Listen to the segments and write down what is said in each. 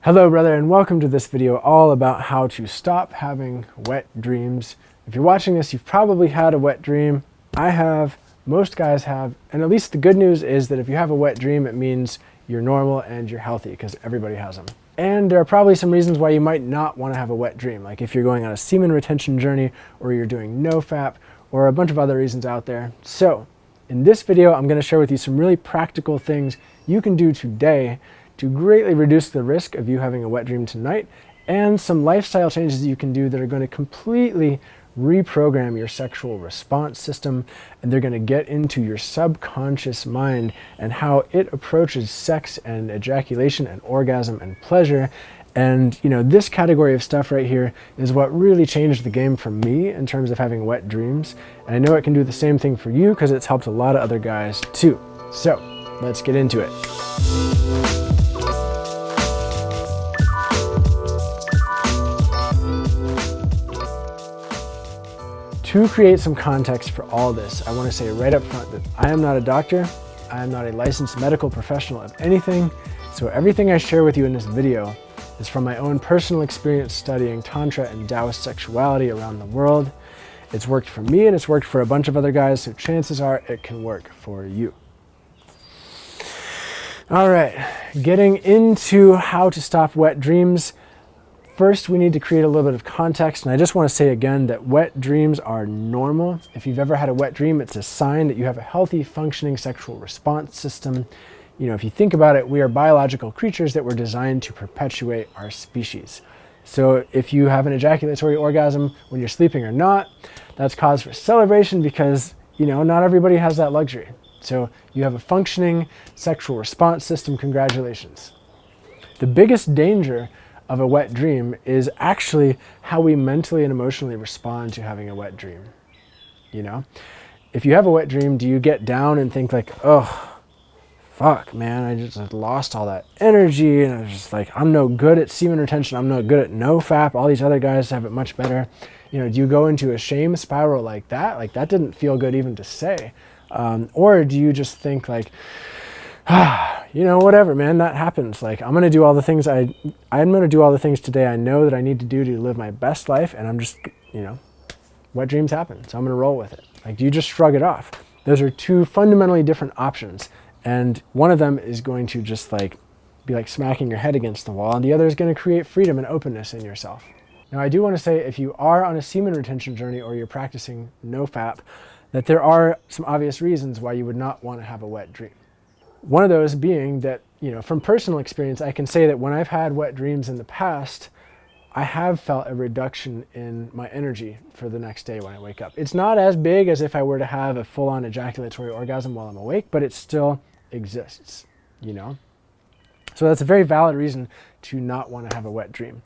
Hello brother, and welcome to this video all about how to stop having wet dreams. If you're watching this, you've probably had a wet dream. I have, most guys have, and at least the good news is that if you have a wet dream, it means you're normal and you're healthy, because everybody has them. And there are probably some reasons why you might not want to have a wet dream, like if you're going on a semen retention journey, or you're doing Nofap, or a bunch of other reasons out there. So in this video, I'm going to share with you some really practical things you can do today to greatly reduce the risk of you having a wet dream tonight, and some lifestyle changes you can do that are going to completely reprogram your sexual response system, and they're going to get into your subconscious mind and how it approaches sex and ejaculation and orgasm and pleasure. And you know, this category of stuff right here is what really changed the game for me in terms of having wet dreams, and I know it can do the same thing for you because it's helped a lot of other guys too. So let's get into it. To create some context for all this, I want to say right up front that I am not a doctor, I am not a licensed medical professional of anything, so everything I share with you in this video is from my own personal experience studying Tantra and Taoist sexuality around the world. It's worked for me and it's worked for a bunch of other guys, so chances are it can work for you. All right, getting into how to stop wet dreams. First, we need to create a little bit of context, and I just want to say again that wet dreams are normal. If you've ever had a wet dream, it's a sign that you have a healthy, functioning sexual response system. You know, if you think about it, we are biological creatures that were designed to perpetuate our species. So if you have an ejaculatory orgasm when you're sleeping or not, that's cause for celebration because, you know, not everybody has that luxury. So you have a functioning sexual response system, congratulations. The biggest danger of a wet dream is actually how we mentally and emotionally respond to having a wet dream. You know, if you have a wet dream, do you get down and think like, oh, fuck, man, I just lost all that energy, and I was just like, I'm no good at semen retention, I'm no good at Nofap, all these other guys have it much better. You know, do you go into a shame spiral like that? Like, that didn't feel good even to say. Or do you just think like, you know, whatever, man, that happens. Like, I'm going to do all the things I'm going to do all the things today I know that I need to do to live my best life. And I'm just, you know, wet dreams happen, so I'm going to roll with it. Like, do you just shrug it off? Those are two fundamentally different options. And one of them is going to just like be like smacking your head against the wall. And the other is going to create freedom and openness in yourself. Now, I do want to say, if you are on a semen retention journey or you're practicing Nofap, that there are some obvious reasons why you would not want to have a wet dream. One of those being that, you know, from personal experience, I can say that when I've had wet dreams in the past, I have felt a reduction in my energy for the next day when I wake up. It's not as big as if I were to have a full-on ejaculatory orgasm while I'm awake, but it still exists, you know? So that's a very valid reason to not want to have a wet dream.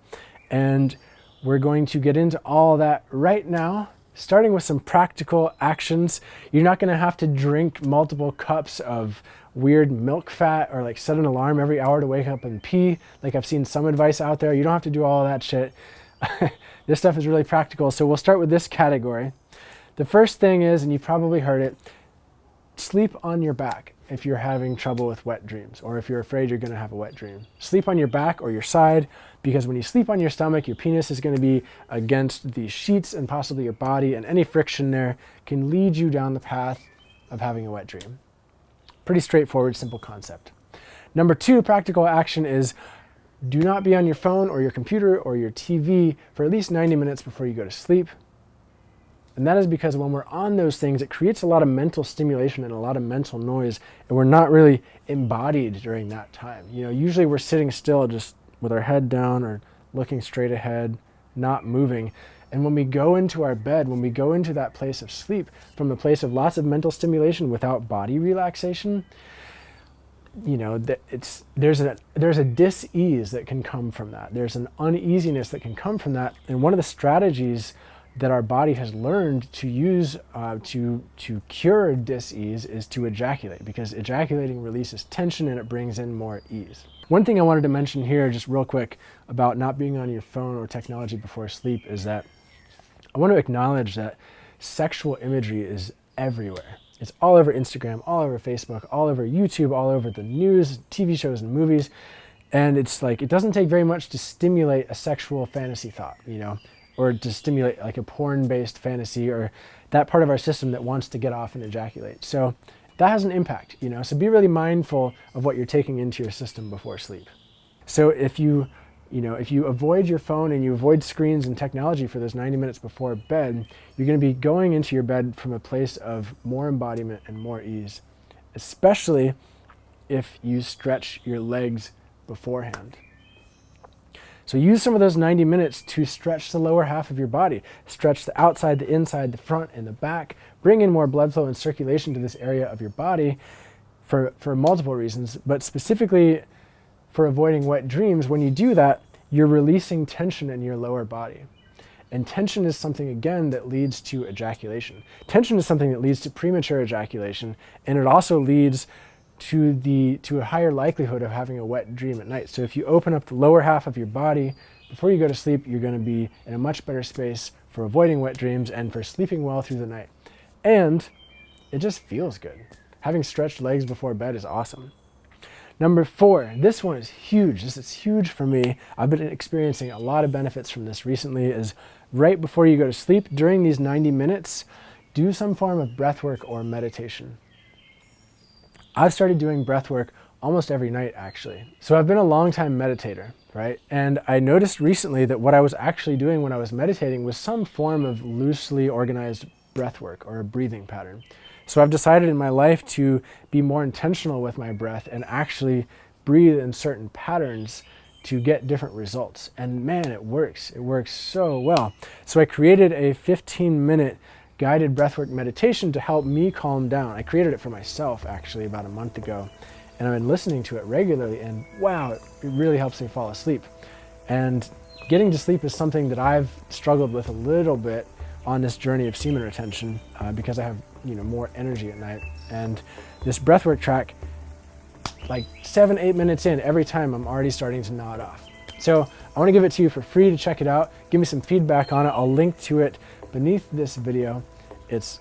And we're going to get into all that right now, starting with some practical actions. You're not going to have to drink multiple cups of weird milk fat or like set an alarm every hour to wake up and pee. Like, I've seen some advice out there. You don't have to do all that shit. This stuff is really practical. So we'll start with this category. The first thing is, and you probably heard it, sleep on your back if you're having trouble with wet dreams, or if you're afraid you're going to have a wet dream. Sleep on your back or your side, because when you sleep on your stomach, your penis is going to be against the sheets and possibly your body, and any friction there can lead you down the path of having a wet dream. Pretty straightforward, simple concept. Number two practical action is, do not be on your phone or your computer or your TV for at least 90 minutes before you go to sleep. And that is because when we're on those things, it creates a lot of mental stimulation and a lot of mental noise, and we're not really embodied during that time. You know, usually we're sitting still just with our head down or looking straight ahead, not moving. And when we go into our bed, when we go into that place of sleep from the place of lots of mental stimulation without body relaxation, you know, there's a dis-ease that can come from that. There's an uneasiness that can come from that. And one of the strategies that our body has learned to use to cure dis-ease is to ejaculate, because ejaculating releases tension and it brings in more ease. One thing I wanted to mention here just real quick about not being on your phone or technology before sleep is that I want to acknowledge that sexual imagery is everywhere. It's all over Instagram, all over Facebook, all over YouTube, all over the news, TV shows, and movies. And it's like, it doesn't take very much to stimulate a sexual fantasy thought, you know, or to stimulate like a porn-based fantasy or that part of our system that wants to get off and ejaculate. So that has an impact, you know, so be really mindful of what you're taking into your system before sleep. So if you avoid your phone and you avoid screens and technology for those 90 minutes before bed, you're going to be going into your bed from a place of more embodiment and more ease, especially if you stretch your legs beforehand. So use some of those 90 minutes to stretch the lower half of your body. Stretch the outside, the inside, the front, and the back. Bring in more blood flow and circulation to this area of your body for multiple reasons, but specifically for avoiding wet dreams. When you do that, you're releasing tension in your lower body. And tension is something, again, that leads to ejaculation. Tension is something that leads to premature ejaculation, and it also leads to a higher likelihood of having a wet dream at night. So if you open up the lower half of your body before you go to sleep, you're going to be in a much better space for avoiding wet dreams and for sleeping well through the night. And it just feels good. Having stretched legs before bed is awesome. Number 4, this one is huge. This is huge for me. I've been experiencing a lot of benefits from this recently, is right before you go to sleep, during these 90 minutes, do some form of breath work or meditation. I've started doing breath work almost every night, actually. So I've been a long time meditator, right? And I noticed recently that what I was actually doing when I was meditating was some form of loosely organized breath work or a breathing pattern. So I've decided in my life to be more intentional with my breath and actually breathe in certain patterns to get different results. And man, it works. It works so well. So I created a 15-minute guided breathwork meditation to help me calm down. I created it for myself actually about a month ago, and I've been listening to it regularly, and wow, it really helps me fall asleep. And getting to sleep is something that I've struggled with a little bit on this journey of semen retention because I have more energy at night. And this breathwork track, like 7-8 minutes in, every time I'm already starting to nod off. So I want to give it to you for free to check it out. Give me some feedback on it. I'll link to it beneath this video. It's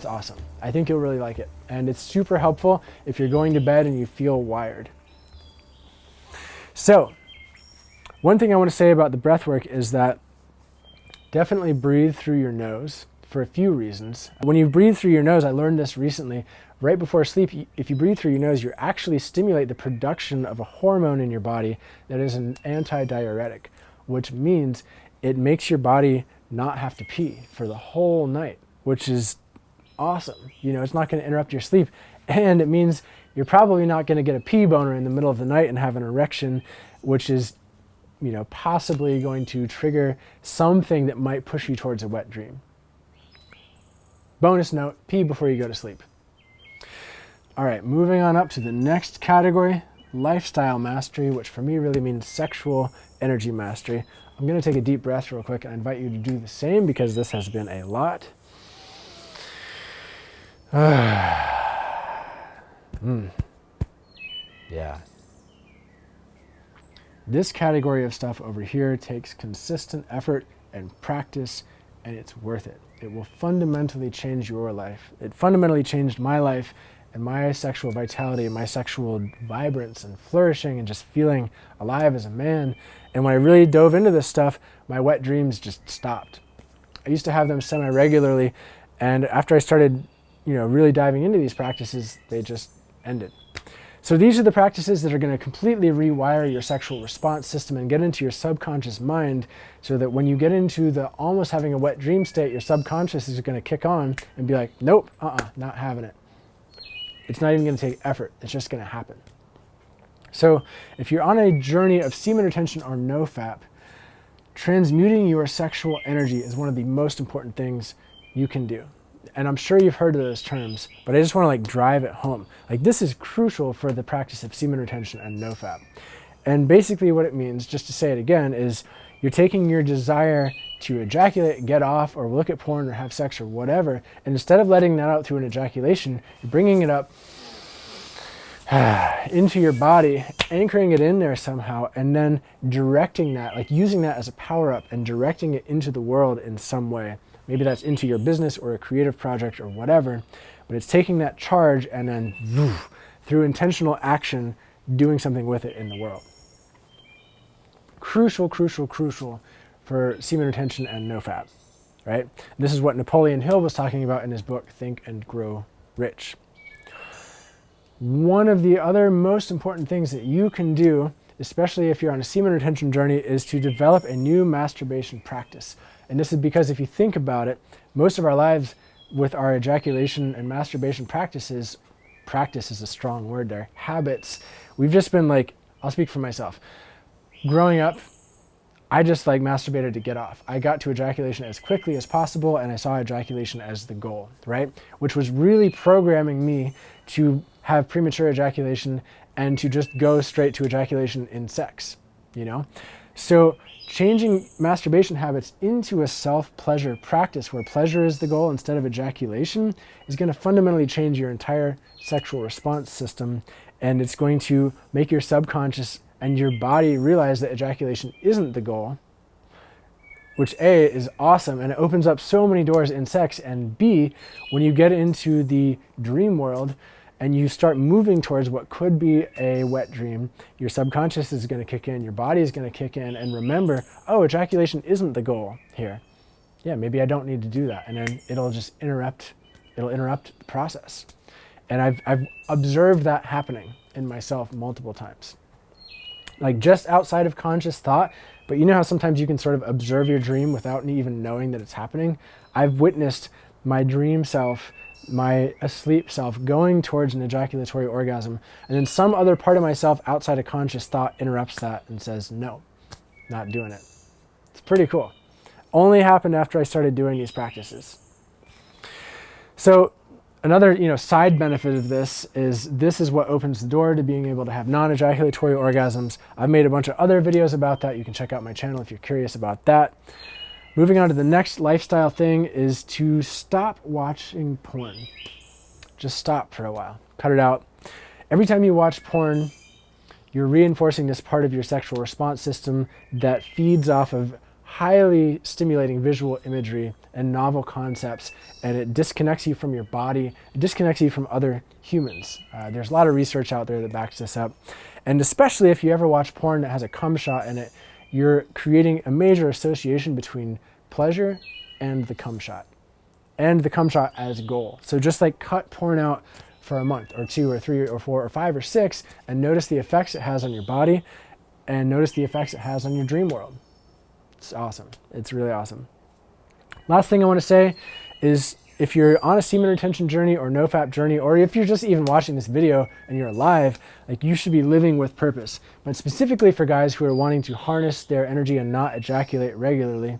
awesome. I think you'll really like it. And it's super helpful if you're going to bed and you feel wired. So one thing I want to say about the breath work is that definitely breathe through your nose for a few reasons. When you breathe through your nose, I learned this recently, right before sleep, if you breathe through your nose, you actually stimulate the production of a hormone in your body that is an anti-diuretic, which means it makes your body not have to pee for the whole night, which is awesome. It's not going to interrupt your sleep, and it means you're probably not going to get a pee boner in the middle of the night and have an erection, which is possibly going to trigger something that might push you towards a wet dream. Bonus note, pee before you go to sleep. All right, moving on up to the next category, lifestyle mastery, which for me really means sexual energy mastery. I'm going to take a deep breath real quick and I invite you to do the same because this has been a lot. Yeah. This category of stuff over here takes consistent effort and practice, and it's worth it. It will fundamentally change your life. It fundamentally changed my life and my sexual vitality and my sexual vibrance and flourishing and just feeling alive as a man. And when I really dove into this stuff, my wet dreams just stopped. I used to have them semi-regularly, and after I started, really diving into these practices, they just ended. So these are the practices that are going to completely rewire your sexual response system and get into your subconscious mind so that when you get into the almost having a wet dream state, your subconscious is going to kick on and be like, nope, not having it. It's not even going to take effort. It's just going to happen. So if you're on a journey of semen retention or Nofap, transmuting your sexual energy is one of the most important things you can do. And I'm sure you've heard of those terms, but I just want to drive it home. This is crucial for the practice of semen retention and Nofap. And basically what it means, just to say it again, is you're taking your desire to ejaculate, get off, or look at porn or have sex or whatever, and instead of letting that out through an ejaculation, you're bringing it up into your body, anchoring it in there somehow, and then directing that, using that as a power-up and directing it into the world in some way. Maybe that's into your business or a creative project or whatever, but it's taking that charge and then through intentional action, doing something with it in the world. crucial, crucial, crucial for semen retention and Nofap, right? This is what Napoleon Hill was talking about in his book, Think and Grow Rich. One of the other most important things that you can do, especially if you're on a semen retention journey, is to develop a new masturbation practice. And this is because if you think about it, most of our lives with our ejaculation and masturbation practices, practice is a strong word there, habits, we've just been like, I'll speak for myself. Growing up, I just like masturbated to get off. I got to ejaculation as quickly as possible, and I saw ejaculation as the goal, right? Which was really programming me to have premature ejaculation and to just go straight to ejaculation in sex, you know? So changing masturbation habits into a self-pleasure practice where pleasure is the goal instead of ejaculation is going to fundamentally change your entire sexual response system, and it's going to make your subconscious and your body realize that ejaculation isn't the goal, which A, is awesome, and it opens up so many doors in sex, and B, when you get into the dream world and you start moving towards what could be a wet dream, your subconscious is going to kick in, your body is going to kick in, and remember, oh, ejaculation isn't the goal here. Yeah, maybe I don't need to do that, and then it'll just interrupt the process. And I've observed that happening in myself multiple times. Like just outside of conscious thought, but you know how sometimes you can sort of observe your dream without even knowing that it's happening? I've witnessed my dream self, my asleep self going towards an ejaculatory orgasm, and then some other part of myself outside of conscious thought interrupts that and says, no, not doing it. It's pretty cool. Only happened after I started doing these practices. So another, side benefit of this is what opens the door to being able to have non-ejaculatory orgasms. I've made a bunch of other videos about that. You can check out my channel if you're curious about that. Moving on to the next lifestyle thing is to stop watching porn. Just stop for a while. Cut it out. Every time you watch porn, you're reinforcing this part of your sexual response system that feeds off of highly stimulating visual imagery and novel concepts, and it disconnects you from your body, it disconnects you from other humans. There's a lot of research out there that backs this up. And especially if you ever watch porn that has a cum shot in it, you're creating a major association between pleasure and the cum shot, and the cum shot as goal. So just like cut porn out for a month or 2 or 3 or 4 or 5 or 6 and notice the effects it has on your body and notice the effects it has on your dream world. It's awesome. It's really awesome. Last thing I want to say is if you're on a semen retention journey or Nofap journey, or if you're just even watching this video and you're alive, like you should be living with purpose. But specifically for guys who are wanting to harness their energy and not ejaculate regularly,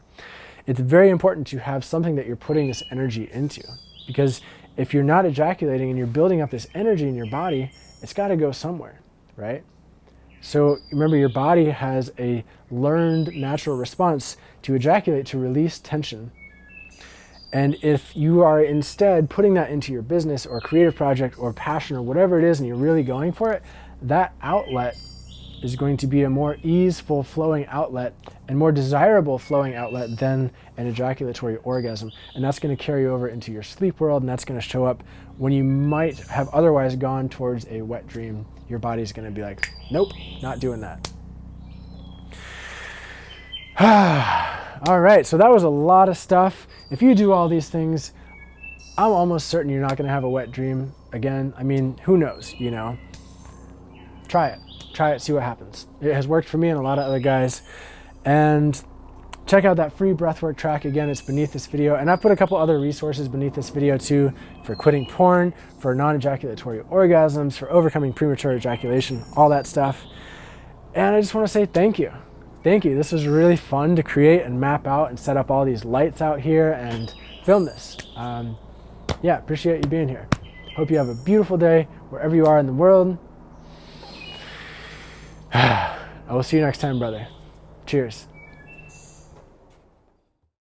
it's very important to have something that you're putting this energy into. Because if you're not ejaculating and you're building up this energy in your body, it's got to go somewhere, right? So remember, your body has a learned natural response to ejaculate to release tension. And if you are instead putting that into your business or creative project or passion or whatever it is, and you're really going for it, that outlet is going to be a more easeful flowing outlet and more desirable flowing outlet than an ejaculatory orgasm. And that's going to carry over into your sleep world, and that's going to show up when you might have otherwise gone towards a wet dream. Your body's going to be like, nope, not doing that. All right, so that was a lot of stuff. If you do all these things, I'm almost certain you're not going to have a wet dream again. I mean, who knows, Try it, see what happens. It has worked for me and a lot of other guys. And check out that free breathwork track. Again, it's beneath this video. And I've put a couple other resources beneath this video too, for quitting porn, for non-ejaculatory orgasms, for overcoming premature ejaculation, all that stuff. And I just want to say thank you. Thank you. This was really fun to create and map out and set up all these lights out here and film this. Yeah, appreciate you being here. Hope you have a beautiful day wherever you are in the world. I will see you next time, brother. Cheers.